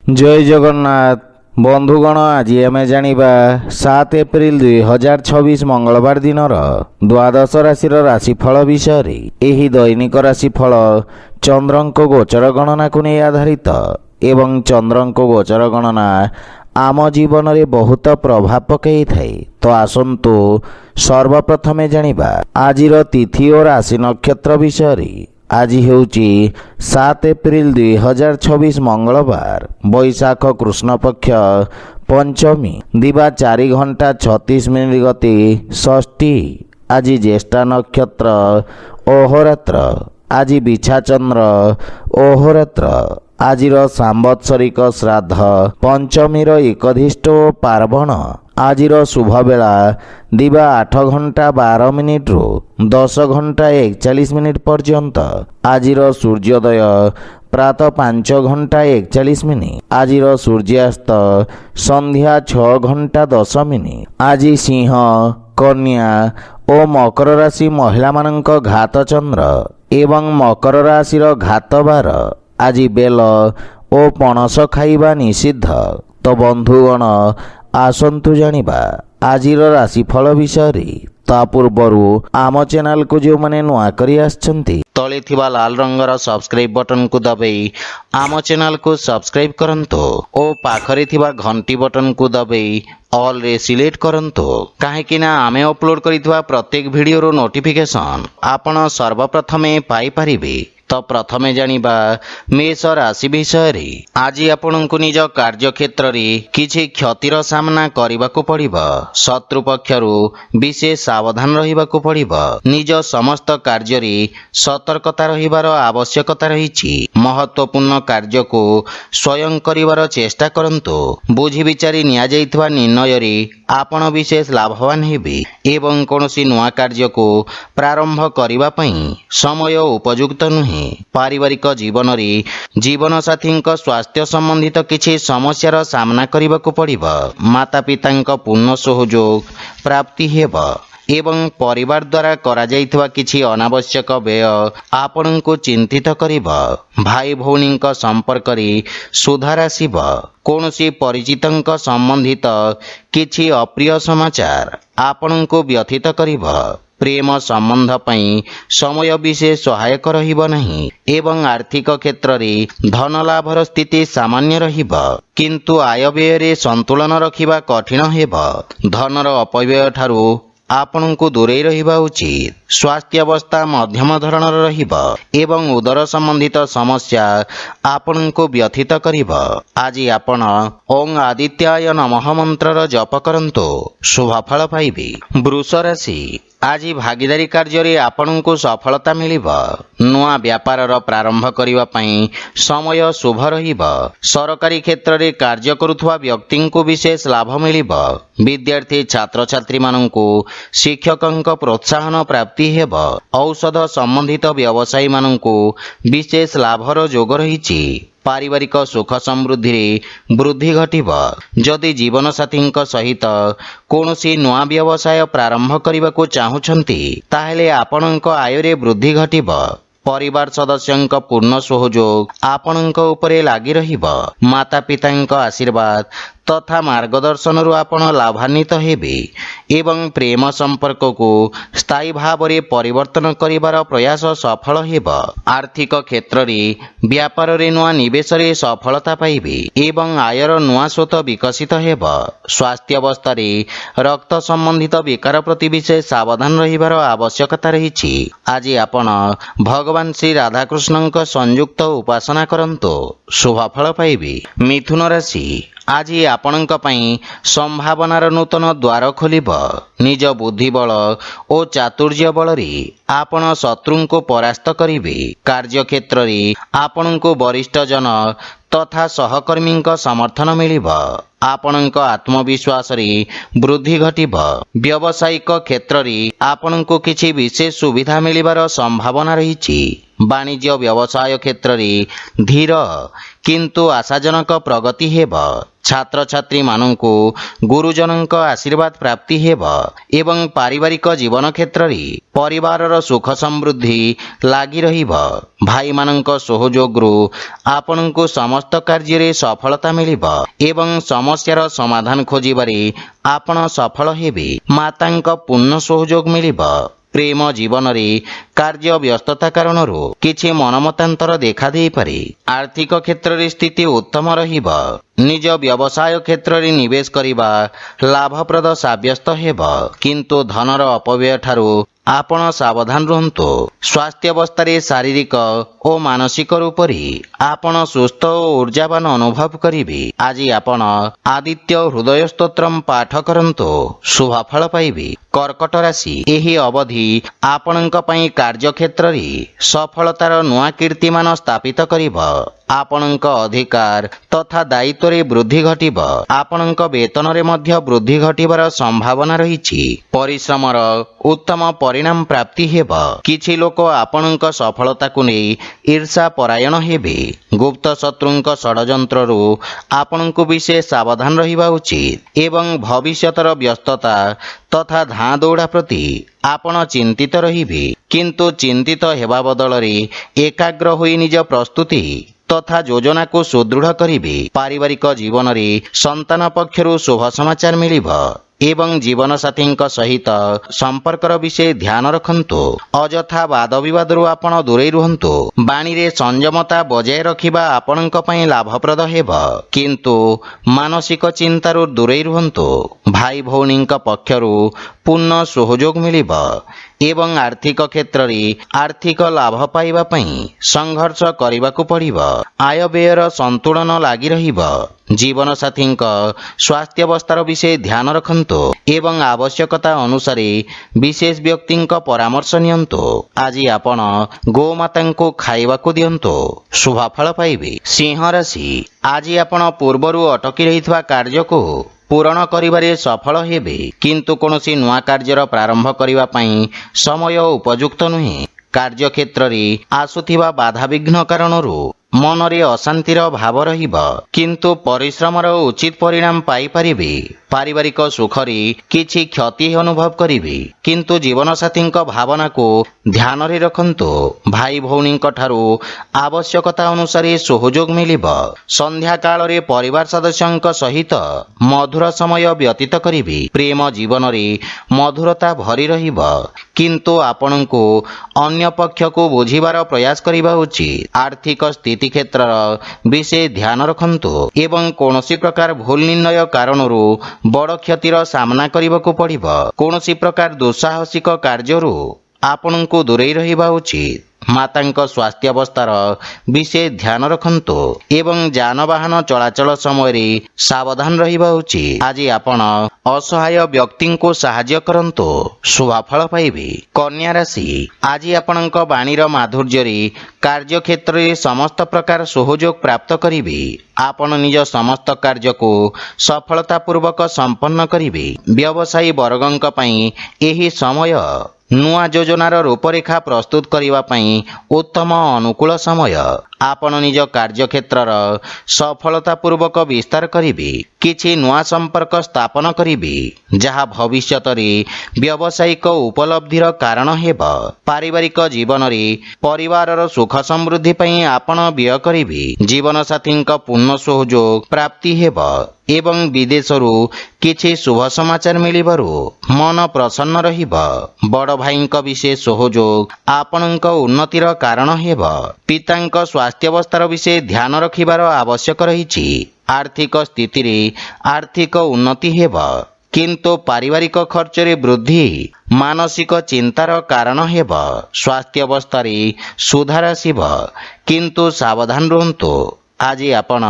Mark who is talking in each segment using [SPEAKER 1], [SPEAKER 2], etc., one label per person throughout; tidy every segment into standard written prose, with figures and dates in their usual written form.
[SPEAKER 1] जय जगन्नाथ बंधुगण आज आम जानिबा 7 एप्रिल 2026 मंगलवार दिन द्वादश राशि राशिफल विषय रे। एही दैनिक राशिफल चंद्रंक गोचर गणना को नहीं आधारित एवं चंद्रंक गोचर गणना आम जीवन रे बहुत प्रभाव पकई थाए। तो आसंतु सर्वप्रथमे जानिबा आजिर तिथि और राशि नक्षत्र विषय रे। आज हेउची 7 एप्रिल 2026 मंगलवार बैशाख कृष्ण पक्ष पंचमी दिवा 4 घंटा 36 मिनिट गति षष्ठी। आज ज्येष्ठा नक्षत्र अहोरात्र। आज बिछा चंद्र अहोरात्र। आजिर सांवत्सरिक श्राद्ध पंचमीर एकधिष्ट पार्वण। आजिर शुभ बेला दिवा 8 घंटा 12 मिनिट रु 10 घंटा 41 मिनिट पर्यंत। आजिर सूर्योदय प्रातः 5 घंटा 41 मिनिट। आजिर सूर्यास्त संध्या 6 घंटा 10 मिनिट। आज सिंह कन्या और मकर राशि महिला मानक घात चंद्र एवं मकर राशि घात बार। आज बेल और पणस खाइबा निषिद्ध। तो बंधुगण आसंतु जानिबा आजिर राशिफल विषय रे। ता पूर्वरु आम चैनल को जो माने नुआ करी आछंती तले थिबा लाल रंगर सब्सक्राइब बटन को दबाई आम चैनल को सब्सक्राइब करंतो और पाखरे थिबा घंटी बटन को दबाई ऑल रे सिलेक्ट करंतो। काहेकि ना आमे अपलोड करितबा प्रत्येक वीडियो रो नोटिफिकेशन आपण सर्वप्रथमे पाई परिबे। तो प्रथमे जानिबा मेष राशि विषय रे। आज आपनकु निज कार्य क्षेत्र रे किछि क्षतिर सामना करिबाकु पड़िबो। शत्रु पक्षरु विशेष सावधान रहिबाकु पड़िबो। निज समस्त कार्य रे सतर्कता रहिबार आवश्यकता रहिछि। महत्वपूर्ण कार्य को स्वयं करिवार चेष्टा करंतु। बुझी विचारी निया जाइतबा निर्णय रे आपण विशेष लाभवान हेबे एवं कोनोसी नुआ कार्य को प्रारंभ करिबा पई समय उपयुक्त नुहे। पारिवारिक जीवन रे जीवन साथी स्वास्थ्य संबंधित किछि समस्यार सामना करिबाकु पड़िबो। माता पितांक पूर्ण सहयोग प्राप्ति हेबो एवं परिवार द्वारा करा जाइतबा किछि अनावश्यक व्यय आपनकु चिंतित करिबो। भाई भौणींक संपर्क रे सुधार आसिबो। कोनोसी परिचितंक संबंधित किछि अप्रिय समाचार आपनकु व्यथित करिबो। प्रेम संबंध पई समय विशेष सहायक रहिबो नहीं एवं आर्थिक क्षेत्र रे धन लाभर स्थिति सामान्य रहिबो किंतु आय व्यय रे संतुलन रखिबा कठिन हेबो। धनर अपव्यय ठारू आपनकु दूरे रहिबा उचित। स्वास्थ्य अवस्था मध्यम धरणर रहिबो एवं उदर संबंधित समस्या आपनकु व्यथित करिबो। आज आपण ओं आदित्याय नमः मंत्रर जप करंतो शुभ फल पाइबे। वृष राशि आज भागीदारी कार्य रे आपनकु सफलता मिलिबो। नुआ व्यापारर प्रारंभ करिवा पई समय शुभ रहिबो। सरकारी क्षेत्र रे कार्य करुथवा व्यक्ति को विशेष लाभ मिलिबो। विद्यार्थी छात्र छात्री माननकु शिक्षकंक प्रोत्साहन प्राप्ति हेबो। औषध संबंधित व्यवसायी माननकु विशेष लाभर जोग रहिछि। पारिवारिक सुख समृद्धि रे वृद्धि घटिबो। जदि जीवन साथी सहित कोनोसी नुआ व्यवसाय प्रारंभ करिबाकु चाहुछंती ताहेले आपनक आय रे वृद्धि घटिबो। परिवार सदस्यंक पूर्ण सहयोग आपनक उपरे लागि रहिबो। माता पितांक आशीर्वाद तथा मार्गदर्शन रु आपण लाभान्वित हेबे एवं प्रेम संपर्क को स्थायी भाव रे परिवर्तन करिवार प्रयास सफल हेबो। आर्थिक क्षेत्र रे व्यापार रे नुआ निवेश रे सफलता पाइबे एवं आयर नुआ स्रोत विकसित हेबो। स्वास्थ्य अवस्था रे रक्त संबंधित विकार प्रति विशेष सावधान रहिबार आवश्यकता रहिछि। आज आपण भगवान श्री राधाकृष्णंक संयुक्त उपासना करंतो शुभ फल पाइबे। मिथुन राशि आज आपणक पई संभावनार नूतन द्वार खोलिब। निज बुद्धि बल और चातुर्य बल रे आपण शत्रु को परास्त करिवे। कार्य क्षेत्र रे आपणको वरिष्ठ जन तथा सहकर्मी समर्थन मिलिब। आपणक आत्मविश्वास रे वृद्धि घटिब। व्यावसायिक क्षेत्र रे आपणको किछि विशेष सुविधा मिलिबार संभावना रहिछि। वाणिज्य व्यवसाय क्षेत्र रे धीर କିନ୍ତୁ ଆଶାଜନକ ପ୍ରଗତି ହେବ। ଛାତ୍ରଛାତ୍ରୀମାନଙ୍କୁ ଗୁରୁଜନଙ୍କ ଆଶୀର୍ବାଦ ପ୍ରାପ୍ତି ହେବ ଏବଂ ପାରିବାରିକ ଜୀବନ କ୍ଷେତ୍ରରେ ପରିବାରର ସୁଖ ସମୃଦ୍ଧି ଲାଗି ରହିବ। ଭାଇମାନଙ୍କ ସହଯୋଗରୁ ଆପଣଙ୍କୁ ସମସ୍ତ କାର୍ଯ୍ୟରେ ସଫଳତା ମିଳିବ ଏବଂ ସମସ୍ୟାର ସମାଧାନ ଖୋଜିବାରେ ଆପଣ ସଫଳ ହେବେ। ମାତାଙ୍କ ପୂର୍ଣ୍ଣ ସହଯୋଗ ମିଳିବ। ପ୍ରେମ ଜୀବନରେ କାର୍ଯ୍ୟ ବ୍ୟସ୍ତତା କାରଣରୁ କିଛି ମନମତାନ୍ତର ଦେଖାଦେଇପାରେ। ଆର୍ଥିକ କ୍ଷେତ୍ରରେ ସ୍ଥିତି ଉତ୍ତମ ରହିବ। ନିଜ ବ୍ୟବସାୟ କ୍ଷେତ୍ରରେ ନିବେଶ କରିବା ଲାଭପ୍ରଦ ସାବ୍ୟସ୍ତ ହେବ, କିନ୍ତୁ ଧନର ଅପବ୍ୟୟ ଠାରୁ ଆପଣ ସାବଧାନ ରୁହନ୍ତୁ। ସ୍ୱାସ୍ଥ୍ୟାବସ୍ଥାରେ ଶାରୀରିକ ଓ ମାନସିକ ରୂପରେ ଆପଣ ସୁସ୍ଥ ଓ ଊର୍ଜାବାନ ଅନୁଭବ କରିବେ। ଆଜି ଆପଣ ଆଦିତ୍ୟ ହୃଦୟ ସ୍ତୋତ୍ରମ୍ ପାଠ କରନ୍ତୁ, ଶୁଭଫଳ ପାଇବେ। କର୍କଟ ରାଶି, ଏହି ଅବଧି ଆପଣଙ୍କ ପାଇଁ କାର୍ଯ୍ୟକ୍ଷେତ୍ରରେ ସଫଳତାର ନୂଆ କୀର୍ତ୍ତିମାନ ସ୍ଥାପିତ କରିବ। ଆପଣଙ୍କ ଅଧିକାର ତଥା ଦାୟିତ୍ୱରେ ବୃଦ୍ଧି ଘଟିବ। ଆପଣଙ୍କ ବେତନରେ ମଧ୍ୟ ବୃଦ୍ଧି ଘଟିବାର ସମ୍ଭାବନା ରହିଛି। ପରିଶ୍ରମର ଉତ୍ତମ ପରିଣାମ ପ୍ରାପ୍ତି ହେବ। କିଛି ଲୋକ ଆପଣଙ୍କ ସଫଳତାକୁ ନେଇ ଈର୍ଷା ପରାୟଣ ହେବେ। ଗୁପ୍ତ ଶତ୍ରୁଙ୍କ ଷଡ଼ଯନ୍ତ୍ରରୁ ଆପଣଙ୍କୁ ବିଶେଷ ସାବଧାନ ରହିବା ଉଚିତ ଏବଂ ଭବିଷ୍ୟତର ବ୍ୟସ୍ତତା ତଥା ଧାଁ ଦୌଡ଼ା ପ୍ରତି ଆପଣ ଚିନ୍ତିତ ରହିବେ। କିନ୍ତୁ ଚିନ୍ତିତ ହେବା ବଦଳରେ ଏକାଗ୍ର ହୋଇ ନିଜ ପ୍ରସ୍ତୁତି ତଥା ଯୋଜନାକୁ ସୁଦୃଢ଼ କରିବେ। ପାରିବାରିକ ଜୀବନରେ ସନ୍ତାନ ପକ୍ଷରୁ ଶୁଭ ସମାଚାର ମିଳିବ ଏବଂ ଜୀବନସାଥୀଙ୍କ ସହିତ ସମ୍ପର୍କର ବିଷୟ ଧ୍ୟାନ ରଖନ୍ତୁ। ଅଯଥା ବାଦବିବାଦରୁ ଆପଣ ଦୂରେଇ ରୁହନ୍ତୁ। ବାଣୀରେ ସଂଯମତା ବଜାୟ ରଖିବା ଆପଣଙ୍କ ପାଇଁ ଲାଭପ୍ରଦ ହେବ, କିନ୍ତୁ ମାନସିକ ଚିନ୍ତାରୁ ଦୂରେଇ ରୁହନ୍ତୁ। ଭାଇ ଭଉଣୀଙ୍କ ପକ୍ଷରୁ ପୂର୍ଣ୍ଣ ସହଯୋଗ ମିଳିବ ଏବଂ ଆର୍ଥିକ କ୍ଷେତ୍ରରେ ଆର୍ଥିକ ଲାଭ ପାଇବା ପାଇଁ ସଂଘର୍ଷ କରିବାକୁ ପଡ଼ିବ। ଆୟବ୍ୟୟର ସନ୍ତୁଳନ ଲାଗି ରହିବ। ଜୀବନସାଥୀଙ୍କ ସ୍ୱାସ୍ଥ୍ୟାବସ୍ଥାର ବିଷୟ ଧ୍ୟାନ ରଖନ୍ତୁ ଏବଂ ଆବଶ୍ୟକତା ଅନୁସାରେ ବିଶେଷ ବ୍ୟକ୍ତିଙ୍କ ପରାମର୍ଶ ନିଅନ୍ତୁ। ଆଜି ଆପଣ ଗୋମାତାଙ୍କୁ ଖାଇବାକୁ ଦିଅନ୍ତୁ, ଶୁଭଫଳ ପାଇବେ। ସିଂହ ରାଶି, ଆଜି ଆପଣ ପୂର୍ବରୁ ଅଟକି ରହିଥିବା କାର୍ଯ୍ୟକୁ ପୂରଣ କରିବାରେ ସଫଳ ହେବେ, କିନ୍ତୁ କୌଣସି ନୂଆ କାର୍ଯ୍ୟର ପ୍ରାରମ୍ଭ କରିବା ପାଇଁ ସମୟ ଉପଯୁକ୍ତ ନୁହେଁ। କାର୍ଯ୍ୟକ୍ଷେତ୍ରରେ ଆସୁଥିବା ବାଧାବିଘ୍ନ କାରଣରୁ ମନରେ ଅଶାନ୍ତିର ଭାବ ରହିବ, କିନ୍ତୁ ପରିଶ୍ରମର ଉଚିତ ପରିଣାମ ପାଇପାରିବେ। ପାରିବାରିକ ସୁଖରେ କିଛି କ୍ଷତି ଅନୁଭବ କରିବେ, କିନ୍ତୁ ଜୀବନସାଥୀଙ୍କ ଭାବନାକୁ ଧ୍ୟାନରେ ରଖନ୍ତୁ। ଭାଇ ଭଉଣୀଙ୍କ ଠାରୁ ଆବଶ୍ୟକତା ଅନୁସାରେ ସହଯୋଗ ମିଳିବ। ସନ୍ଧ୍ୟା କାଳରେ ପରିବାର ସଦସ୍ୟଙ୍କ ସହିତ ମଧୁର ସମୟ ବ୍ୟତୀତ କରିବେ। ପ୍ରେମ ଜୀବନରେ ମଧୁରତା ଭରି ରହିବ, କିନ୍ତୁ ଆପଣଙ୍କୁ ଅନ୍ୟ ପକ୍ଷକୁ ବୁଝିବାର ପ୍ରୟାସ କରିବା ଉଚିତ। ଆର୍ଥିକ ସ୍ଥିତି କ୍ଷେତ୍ରର ବିଶେଷ ଧ୍ୟାନ ରଖନ୍ତୁ ଏବଂ କୌଣସି ପ୍ରକାର ଭୁଲ ନିର୍ଣ୍ଣୟ କାରଣରୁ ବଡ଼ କ୍ଷତିର ସାମ୍ନା କରିବାକୁ ପଡ଼ିବ। କୌଣସି ପ୍ରକାର ଦୁଃସାହସିକ କାର୍ଯ୍ୟରୁ ଆପଣଙ୍କୁ ଦୂରେଇ ରହିବା ଉଚିତ। ମାତାଙ୍କ ସ୍ୱାସ୍ଥ୍ୟାବସ୍ଥାର ବିଶେଷ ଧ୍ୟାନ ରଖନ୍ତୁ ଏବଂ ଯାନବାହନ ଚଳାଚଳ ସମୟରେ ସାବଧାନ ରହିବା ଉଚିତ। ଆଜି ଆପଣ ଅସହାୟ ବ୍ୟକ୍ତିଙ୍କୁ ସାହାଯ୍ୟ କରନ୍ତୁ, ଶୁଭଫଳ ପାଇବେ। କନ୍ୟା ରାଶି, ଆଜି ଆପଣଙ୍କ ବାଣୀର ମାଧୁର୍ଯ୍ୟରେ କାର୍ଯ୍ୟକ୍ଷେତ୍ରରେ ସମସ୍ତ ପ୍ରକାର ସହଯୋଗ ପ୍ରାପ୍ତ କରିବେ। ଆପଣ ନିଜ ସମସ୍ତ କାର୍ଯ୍ୟକୁ ସଫଳତାପୂର୍ବକ ସମ୍ପନ୍ନ କରିବେ। ବ୍ୟବସାୟୀ ବର୍ଗଙ୍କ ପାଇଁ ଏହି ସମୟ ନୂଆ ଯୋଜନାର ରୂପରେଖା ପ୍ରସ୍ତୁତ କରିବା ପାଇଁ ଉତ୍ତମ ଅନୁକୂଳ ସମୟ। ଆପଣ ନିଜ କାର୍ଯ୍ୟକ୍ଷେତ୍ରର ସଫଳତାପୂର୍ବକ ବିସ୍ତାର କରିବେ। କିଛି ନୂଆ ସମ୍ପର୍କ ସ୍ଥାପନ କରିବେ, ଯାହା ଭବିଷ୍ୟତରେ ବ୍ୟବସାୟିକ ଉପଲବ୍ଧିର କାରଣ ହେବ। ପାରିବାରିକ ଜୀବନରେ ପରିବାରର ସୁଖ ସମୃଦ୍ଧି ପାଇଁ ଆପଣ ବ୍ୟୟ କରିବେ। ଜୀବନସାଥୀଙ୍କ ପୂର୍ଣ୍ଣ ସହଯୋଗ ପ୍ରାପ୍ତି ହେବ ଏବଂ ବିଦେଶରୁ କିଛି ଶୁଭ ସମାଚାର ମିଳିବାରୁ ମନ ପ୍ରସନ୍ନ ରହିବ। ବଡ଼ ଭାଇଙ୍କ ବିଶେଷ ସହଯୋଗ ଆପଣଙ୍କ ଉନ୍ନତିର କାରଣ ହେବ। ପିତାଙ୍କ ସ୍ୱାସ୍ଥ୍ୟାବସ୍ଥାର ବିଷୟ ଧ୍ୟାନ ରଖିବାର ଆବଶ୍ୟକ ରହିଛି। ଆର୍ଥିକ ସ୍ଥିତିରେ ଆର୍ଥିକ ଉନ୍ନତି ହେବ, କିନ୍ତୁ ପାରିବାରିକ ଖର୍ଚ୍ଚରେ ବୃଦ୍ଧି ମାନସିକ ଚିନ୍ତାର କାରଣ ହେବ। ସ୍ୱାସ୍ଥ୍ୟାବସ୍ଥାରେ ସୁଧାର ଆସିବ, କିନ୍ତୁ ସାବଧାନ ରୁହନ୍ତୁ। ଆଜି ଆପଣ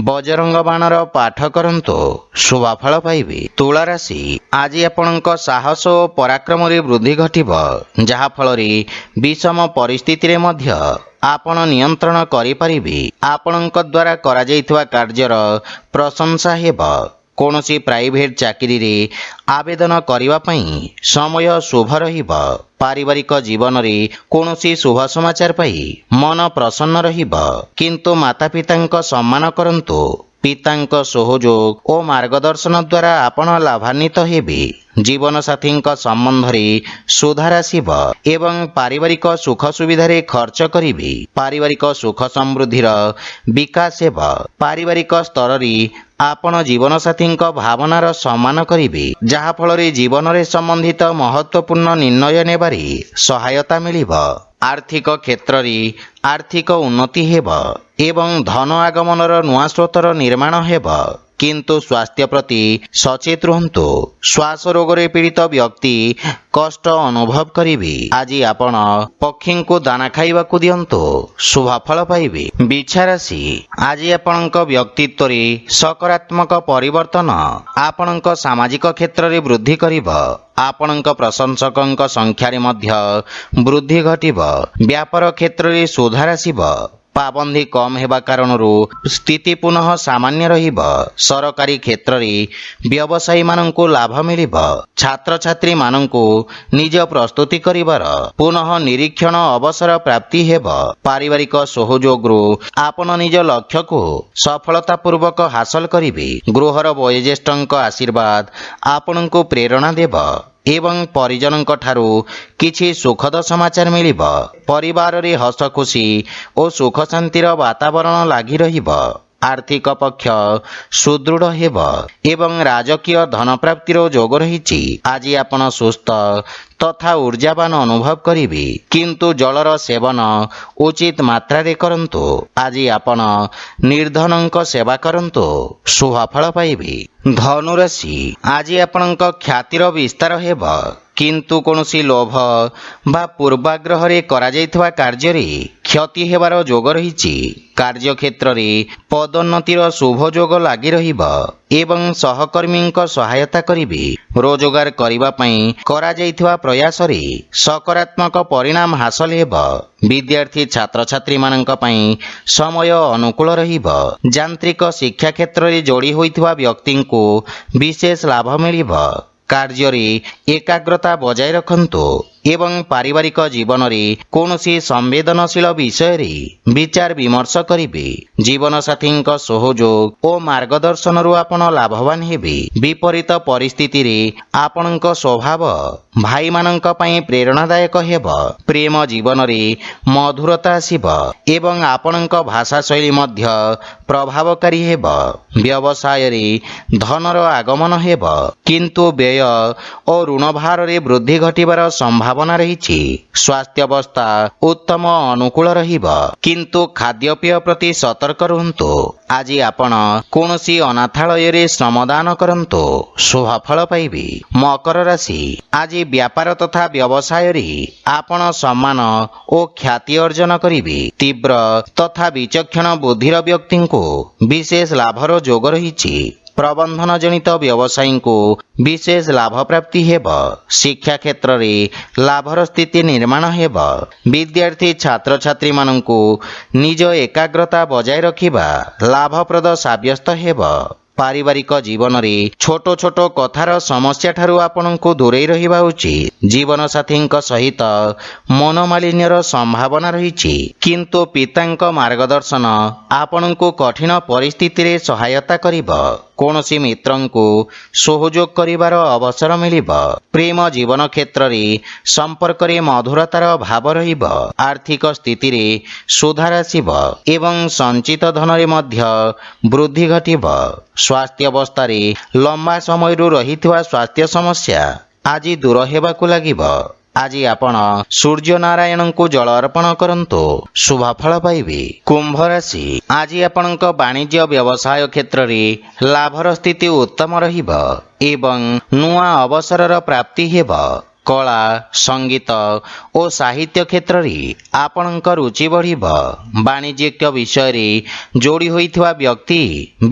[SPEAKER 1] ବଜରଙ୍ଗ ବାଣର ପାଠ କରନ୍ତୁ, ଶୁଭଫଳ ପାଇବେ। ତୁଳା ରାଶି, ଆଜି ଆପଣଙ୍କ ସାହସ ଓ ପରାକ୍ରମରେ ବୃଦ୍ଧି ଘଟିବ, ଯାହାଫଳରେ ବିଷମ ପରିସ୍ଥିତିରେ ମଧ୍ୟ ଆପଣ ନିୟନ୍ତ୍ରଣ କରିପାରିବେ। ଆପଣଙ୍କ ଦ୍ୱାରା କରାଯାଇଥିବା କାର୍ଯ୍ୟର ପ୍ରଶଂସା ହେବ। କୌଣସି ପ୍ରାଇଭେଟ୍ ଚାକିରିରେ ଆବେଦନ କରିବା ପାଇଁ ସମୟ ଶୁଭ ରହିବ। ପାରିବାରିକ ଜୀବନରେ କୌଣସି ଶୁଭ ସମାଚାର ପାଇ ମନ ପ୍ରସନ୍ନ ରହିବ। କିନ୍ତୁ ମାତାପିତାଙ୍କ ସମ୍ମାନ କରନ୍ତୁ। ପିତାଙ୍କ ସହଯୋଗ ଓ ମାର୍ଗଦର୍ଶନ ଦ୍ୱାରା ଆପଣ ଲାଭାନ୍ୱିତ ହେବେ। ଜୀବନସାଥୀଙ୍କ ସମ୍ବନ୍ଧରେ ସୁଧାର ଆସିବ ଏବଂ ପାରିବାରିକ ସୁଖ ସୁବିଧାରେ ଖର୍ଚ୍ଚ କରିବେ। ପାରିବାରିକ ସୁଖ ସମୃଦ୍ଧିର ବିକାଶ ହେବ। ପାରିବାରିକ ସ୍ତରରେ ଆପଣ ଜୀବନସାଥୀଙ୍କ ଭାବନାର ସମ୍ମାନ କରିବେ, ଯାହାଫଳରେ ଜୀବନରେ ସମ୍ବନ୍ଧିତ ମହତ୍ତ୍ୱପୂର୍ଣ୍ଣ ନିର୍ଣ୍ଣୟ ନେବାରେ ସହାୟତା ମିଳିବ। ଆର୍ଥିକ କ୍ଷେତ୍ରରେ ଆର୍ଥିକ ଉନ୍ନତି ହେବ ଏବଂ ଧନ ଆଗମନର ନୂଆ ସ୍ରୋତର ନିର୍ମାଣ ହେବ। କିନ୍ତୁ ସ୍ୱାସ୍ଥ୍ୟ ପ୍ରତି ସଚେତ ରୁହନ୍ତୁ। ଶ୍ୱାସ ରୋଗରେ ପୀଡ଼ିତ ବ୍ୟକ୍ତି କଷ୍ଟ ଅନୁଭବ କରିବେ। ଆଜି ଆପଣ ପକ୍ଷୀଙ୍କୁ ଦାନା ଖାଇବାକୁ ଦିଅନ୍ତୁ, ଶୁଭ ଫଳ ପାଇବେ। ବିଛା ରାଶି, ଆଜି ଆପଣଙ୍କ ବ୍ୟକ୍ତିତ୍ୱରେ ସକାରାତ୍ମକ ପରିବର୍ତ୍ତନ ଆପଣଙ୍କ ସାମାଜିକ କ୍ଷେତ୍ରରେ ବୃଦ୍ଧି କରିବ। ଆପଣଙ୍କ ପ୍ରଶଂସକଙ୍କ ସଂଖ୍ୟାରେ ମଧ୍ୟ ବୃଦ୍ଧି ଘଟିବ। ବ୍ୟାପାର କ୍ଷେତ୍ରରେ ସୁଧାର ଆସିବ। ପାବନ୍ଦୀ କମ୍ ହେବା କାରଣରୁ ସ୍ଥିତି ପୁନଃ ସାମାନ୍ୟ ରହିବ। ସରକାରୀ କ୍ଷେତ୍ରରେ ବ୍ୟବସାୟୀମାନଙ୍କୁ ଲାଭ ମିଳିବ। ଛାତ୍ରଛାତ୍ରୀମାନଙ୍କୁ ନିଜ ପ୍ରସ୍ତୁତି କରିବାର ପୁନଃ ନିରୀକ୍ଷଣ ଅବସର ପ୍ରାପ୍ତି ହେବ। ପାରିବାରିକ ସହଯୋଗରୁ ଆପଣ ନିଜ ଲକ୍ଷ୍ୟକୁ ସଫଳତାପୂର୍ବକ ହାସଲ କରିବେ। ଗୃହର ବୟୋଜ୍ୟେଷ୍ଠଙ୍କ ଆଶୀର୍ବାଦ ଆପଣଙ୍କୁ ପ୍ରେରଣା ଦେବ ଏବଂ ପରିଜନଙ୍କ ଠାରୁ କିଛି ସୁଖଦ ସମାଚାର ମିଳିବ। ପରିବାରରେ ହସ ଖୁସି ଓ ସୁଖ ଶାନ୍ତିର ବାତାବରଣ ଲାଗି ରହିବ। ଆର୍ଥିକ ପକ୍ଷ ସୁଦୃଢ଼ ହେବ ଏବଂ ରାଜକୀୟ ଧନପ୍ରାପ୍ତିର ଯୋଗ ରହିଛି। ଆଜି ଆପଣ ସୁସ୍ଥ ତଥା ଉର୍ଜାବାନ ଅନୁଭବ କରିବେ, କିନ୍ତୁ ଜଳର ସେବନ ଉଚିତ ମାତ୍ରାରେ କରନ୍ତୁ। ଆଜି ଆପଣ ନିର୍ଧନଙ୍କ ସେବା କରନ୍ତୁ, ଶୁଭ ଫଳ ପାଇବେ। ଧନୁରାଶି, ଆଜି ଆପଣଙ୍କ ଖ୍ୟାତିର ବିସ୍ତାର ହେବ, କିନ୍ତୁ କୌଣସି ଲୋଭ ବା ପୂର୍ବାଗ୍ରହରେ କରାଯାଇଥିବା କାର୍ଯ୍ୟରେ କ୍ଷତି ହେବାର ଯୋଗ ରହିଛି। କାର୍ଯ୍ୟକ୍ଷେତ୍ରରେ ପଦୋନ୍ନତିର ଶୁଭ ଯୋଗ ଲାଗି ରହିବ ଏବଂ ସହକର୍ମୀଙ୍କ ସହାୟତା କରିବେ। ରୋଜଗାର କରିବା ପାଇଁ କରାଯାଇଥିବା ପ୍ରୟାସରେ ସକାରାତ୍ମକ ପରିଣାମ ହାସଲ ହେବ। ବିଦ୍ୟାର୍ଥୀ ଛାତ୍ରଛାତ୍ରୀମାନଙ୍କ ପାଇଁ ସମୟ ଅନୁକୂଳ ରହିବ। ଯାନ୍ତ୍ରିକ ଶିକ୍ଷା କ୍ଷେତ୍ରରେ ଯୋଡ଼ି ହୋଇଥିବା ବ୍ୟକ୍ତିଙ୍କୁ ବିଶେଷ ଲାଭ ମିଳିବ। କାର୍ଯ୍ୟରେ ଏକାଗ୍ରତା ବଜାୟ ରଖନ୍ତୁ ଏବଂ ପାରିବାରିକ ଜୀବନରେ କୌଣସି ସମ୍ବେଦନଶୀଳ ବିଷୟରେ ବିଚାର ବିମର୍ଶ କରିବେ। ଜୀବନସାଥୀଙ୍କ ସହଯୋଗ ଓ ମାର୍ଗଦର୍ଶନରୁ ଆପଣ ଲାଭବାନ ହେବେ। ବିପରୀତ ପରିସ୍ଥିତିରେ ଆପଣଙ୍କ ସ୍ୱଭାବ ଭାଇମାନଙ୍କ ପାଇଁ ପ୍ରେରଣାଦାୟକ ହେବ। ପ୍ରେମ ଜୀବନରେ ମଧୁରତା ଆସିବ ଏବଂ ଆପଣଙ୍କ ଭାଷାଶୈଳୀ ମଧ୍ୟ ପ୍ରଭାବକାରୀ ହେବ। ବ୍ୟବସାୟରେ ଧନର ଆଗମନ ହେବ, କିନ୍ତୁ ବ୍ୟୟ ଓ ଋଣ ଭାରରେ ବୃଦ୍ଧି ଘଟିବାର ସମ୍ଭାବନା ରହିଛି। ସ୍ୱାସ୍ଥ୍ୟାବସ୍ଥା ଉତ୍ତମ ଅନୁକୂଳ ରହିବ, କିନ୍ତୁ ଖାଦ୍ୟପେୟ ପ୍ରତି ସତର୍କ ରୁହନ୍ତୁ। ଆଜି ଆପଣ କୌଣସି ଅନାଥାଳୟରେ ଶ୍ରମଦାନ କରନ୍ତୁ, ଶୁଭ ଫଳ ପାଇବେ। ମକର ରାଶି, ଆଜି ବ୍ୟାପାର ତଥା ବ୍ୟବସାୟରେ ଆପଣ ସମ୍ମାନ ଓ ଖ୍ୟାତି ଅର୍ଜନ କରିବେ। ତୀବ୍ର ତଥା ବିଚକ୍ଷଣ ବୁଦ୍ଧିର ବ୍ୟକ୍ତିଙ୍କୁ ବିଶେଷ ଲାଭର ଯୋଗ ରହିଛି। ପ୍ରବନ୍ଧନ ଜନିତ ବ୍ୟବସାୟୀଙ୍କୁ ବିଶେଷ ଲାଭ ପ୍ରାପ୍ତି ହେବ। ଶିକ୍ଷା କ୍ଷେତ୍ରରେ ଲାଭର ସ୍ଥିତି ନିର୍ମାଣ ହେବ। ବିଦ୍ୟାର୍ଥୀ ଛାତ୍ରଛାତ୍ରୀମାନଙ୍କୁ ନିଜ ଏକାଗ୍ରତା ବଜାୟ ରଖିବା ଲାଭପ୍ରଦ ସାବ୍ୟସ୍ତ ହେବ। ପାରିବାରିକ ଜୀବନରେ ଛୋଟ ଛୋଟ କଥାର ସମସ୍ୟାଠାରୁ ଆପଣଙ୍କୁ ଦୂରେଇ ରହିବା ଉଚିତ। ଜୀବନସାଥୀଙ୍କ ସହିତ ମନୋମାଳିନ୍ୟର ସମ୍ଭାବନା ରହିଛି, କିନ୍ତୁ ପିତାଙ୍କ ମାର୍ଗଦର୍ଶନ ଆପଣଙ୍କୁ କଠିନ ପରିସ୍ଥିତିରେ ସହାୟତା କରିବ। କୌଣସି ମିତ୍ରଙ୍କୁ ସହଯୋଗ କରିବାର ଅବସର ମିଳିବ। ପ୍ରେମ ଜୀବନ କ୍ଷେତ୍ରରେ ସମ୍ପର୍କରେ ମଧୁରତାର ଭାବ ରହିବ। ଆର୍ଥିକ ସ୍ଥିତିରେ ସୁଧାର ଆସିବ ଏବଂ ସଞ୍ଚିତ ଧନରେ ମଧ୍ୟ ବୃଦ୍ଧି ଘଟିବ। ସ୍ୱାସ୍ଥ୍ୟାବସ୍ଥାରେ ଲମ୍ବା ସମୟରୁ ରହିଥିବା ସ୍ୱାସ୍ଥ୍ୟ ସମସ୍ୟା ଆଜି ଦୂର ହେବାକୁ ଲାଗିବ। ଆଜି ଆପଣ ସୂର୍ଯ୍ୟ ନାରାୟଣଙ୍କୁ ଜଳ ଅର୍ପଣ କରନ୍ତୁ, ଶୁଭ ଫଳ ପାଇବେ। କୁମ୍ଭ ରାଶି, ଆଜି ଆପଣଙ୍କ ବାଣିଜ୍ୟ ବ୍ୟବସାୟ କ୍ଷେତ୍ରରେ ଲାଭର ସ୍ଥିତି ଉତ୍ତମ ରହିବ ଏବଂ ନୂଆ ଅବସରର ପ୍ରାପ୍ତି ହେବ। କଳା ସଙ୍ଗୀତ ଓ ସାହିତ୍ୟ କ୍ଷେତ୍ରରେ ଆପଣଙ୍କ ରୁଚି ବଢ଼ିବ। ବାଣିଜ୍ୟିକ ବିଷୟରେ ଯୋଡ଼ି ହୋଇଥିବା ବ୍ୟକ୍ତି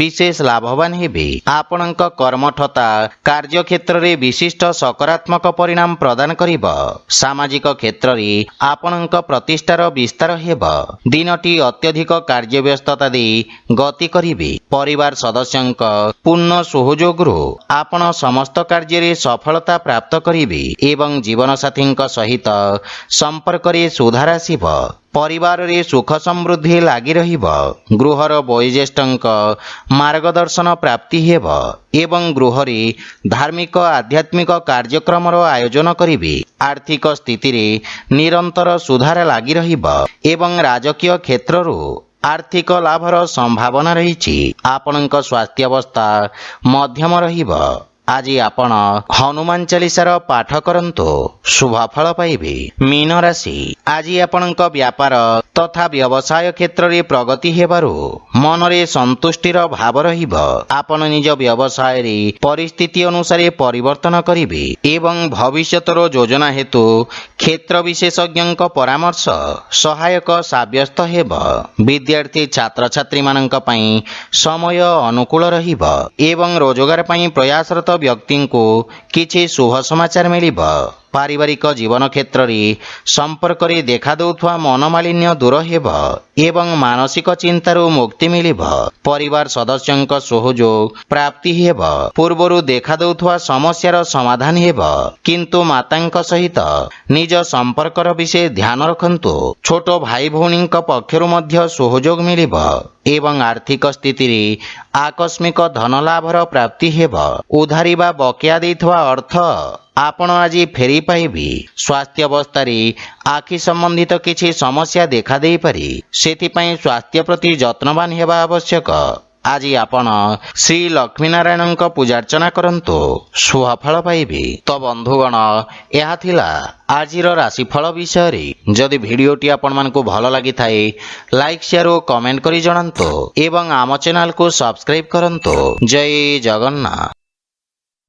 [SPEAKER 1] ବିଶେଷ ଲାଭବାନ ହେବେ। ଆପଣଙ୍କ କର୍ମଠତା କାର୍ଯ୍ୟକ୍ଷେତ୍ରରେ ବିଶିଷ୍ଟ ସକାରାତ୍ମକ ପରିଣାମ ପ୍ରଦାନ କରିବ। ସାମାଜିକ କ୍ଷେତ୍ରରେ ଆପଣଙ୍କ ପ୍ରତିଷ୍ଠାର ବିସ୍ତାର ହେବ। ଦିନଟି ଅତ୍ୟଧିକ କାର୍ଯ୍ୟବ୍ୟସ୍ତତା ଦେଇ ଗତି କରିବେ। ପରିବାର ସଦସ୍ୟଙ୍କ ପୂର୍ଣ୍ଣ ସହଯୋଗରୁ ଆପଣ ସମସ୍ତ କାର୍ଯ୍ୟରେ ସଫଳତା ପ୍ରାପ୍ତ କରିବେ ଏବଂ ଜୀବନସାଥୀଙ୍କ ସହିତ ସମ୍ପର୍କରେ ସୁଧାର ଆସିବ। ପରିବାରରେ ସୁଖ ସମୃଦ୍ଧି ଲାଗି ରହିବ। ଗୃହର ବୟୋଜ୍ୟେଷ୍ଠଙ୍କ ମାର୍ଗଦର୍ଶନ ପ୍ରାପ୍ତି ହେବ ଏବଂ ଗୃହରେ ଧାର୍ମିକ ଆଧ୍ୟାତ୍ମିକ କାର୍ଯ୍ୟକ୍ରମର ଆୟୋଜନ କରିବେ। ଆର୍ଥିକ ସ୍ଥିତିରେ ନିରନ୍ତର ସୁଧାର ଲାଗି ରହିବ ଏବଂ ରାଜକୀୟ କ୍ଷେତ୍ରରୁ ଆର୍ଥିକ ଲାଭର ସମ୍ଭାବନା ରହିଛି। ଆପଣଙ୍କ ସ୍ୱାସ୍ଥ୍ୟାବସ୍ଥା ମଧ୍ୟମ ରହିବ। ଆଜି ଆପଣ ହନୁମାନ ଚାଳିଶାର ପାଠ କରନ୍ତୁ, ଶୁଭ ଫଳ ପାଇବେ। ମୀନ ରାଶି, ଆଜି ଆପଣଙ୍କ ବ୍ୟାପାର ତଥା ବ୍ୟବସାୟ କ୍ଷେତ୍ରରେ ପ୍ରଗତି ହେବାରୁ ମନରେ ସନ୍ତୁଷ୍ଟିର ଭାବ ରହିବ। ଆପଣ ନିଜ ବ୍ୟବସାୟରେ ପରିସ୍ଥିତି ଅନୁସାରେ ପରିବର୍ତ୍ତନ କରିବେ ଏବଂ ଭବିଷ୍ୟତର ଯୋଜନା ହେତୁ କ୍ଷେତ୍ର ବିଶେଷଜ୍ଞଙ୍କ ପରାମର୍ଶ ସହାୟକ ସାବ୍ୟସ୍ତ ହେବ। ବିଦ୍ୟାର୍ଥୀ ଛାତ୍ରଛାତ୍ରୀମାନଙ୍କ ପାଇଁ ସମୟ ଅନୁକୂଳ ରହିବ ଏବଂ ରୋଜଗାର ପାଇଁ ପ୍ରୟାସରତ ବ୍ୟକ୍ତିଙ୍କୁ କିଛି ଶୁଭ ସମାଚାର ମିଳିବ। ପାରିବାରିକ ଜୀବନ କ୍ଷେତ୍ରରେ ସମ୍ପର୍କରେ ଦେଖାଦେଉଥିବା ମନୋମାଳିନ୍ୟ ଦୂର ହେବ ଏବଂ ମାନସିକ ଚିନ୍ତାରୁ ମୁକ୍ତି ମିଳିବ। ପରିବାର ସଦସ୍ୟଙ୍କ ସହଯୋଗ ପ୍ରାପ୍ତି ହେବ। ପୂର୍ବରୁ ଦେଖାଦେଉଥିବା ସମସ୍ୟାର ସମାଧାନ ହେବ, କିନ୍ତୁ ମାତାଙ୍କ ସହିତ ନିଜ ସମ୍ପର୍କର ବିଷୟ ଧ୍ୟାନ ରଖନ୍ତୁ। ଛୋଟ ଭାଇ ଭଉଣୀଙ୍କ ପକ୍ଷରୁ ମଧ୍ୟ ସହଯୋଗ ମିଳିବ ଏବଂ ଆର୍ଥିକ ସ୍ଥିତିରେ ଆକସ୍ମିକ ଧନଲାଭର ପ୍ରାପ୍ତି ହେବ। ଉଧାରି ବା ବକେୟା ଦେଇଥିବା ଅର୍ଥ ଆପଣ ଆଜି ଫେରି ପାଇବେ। ସ୍ୱାସ୍ଥ୍ୟାବସ୍ଥାରେ ଆଖି ସମ୍ବନ୍ଧିତ କିଛି ସମସ୍ୟା ଦେଖାଦେଇପାରେ, ସେଥିପାଇଁ ସ୍ୱାସ୍ଥ୍ୟ ପ୍ରତି ଯତ୍ନବାନ ହେବା ଆବଶ୍ୟକ। ଆଜି ଆପଣ ଶ୍ରୀ ଲକ୍ଷ୍ମୀନାରାୟଣଙ୍କ ପୂଜାର୍ଚ୍ଚନା କରନ୍ତୁ, ଶୁଭ ଫଳ ପାଇବେ। ତ ବନ୍ଧୁଗଣ, ଏହା ଥିଲା ଆଜିର ରାଶିଫଳ ବିଷୟରେ। ଯଦି ଭିଡ଼ିଓଟି ଆପଣମାନଙ୍କୁ ଭଲ ଲାଗିଥାଏ, ଲାଇକ୍ ସେୟାର ଓ କମେଣ୍ଟ କରି ଜଣାନ୍ତୁ ଏବଂ ଆମ ଚ୍ୟାନେଲକୁ ସବସ୍କ୍ରାଇବ୍ କରନ୍ତୁ। ଜୟ ଜଗନ୍ନାଥ।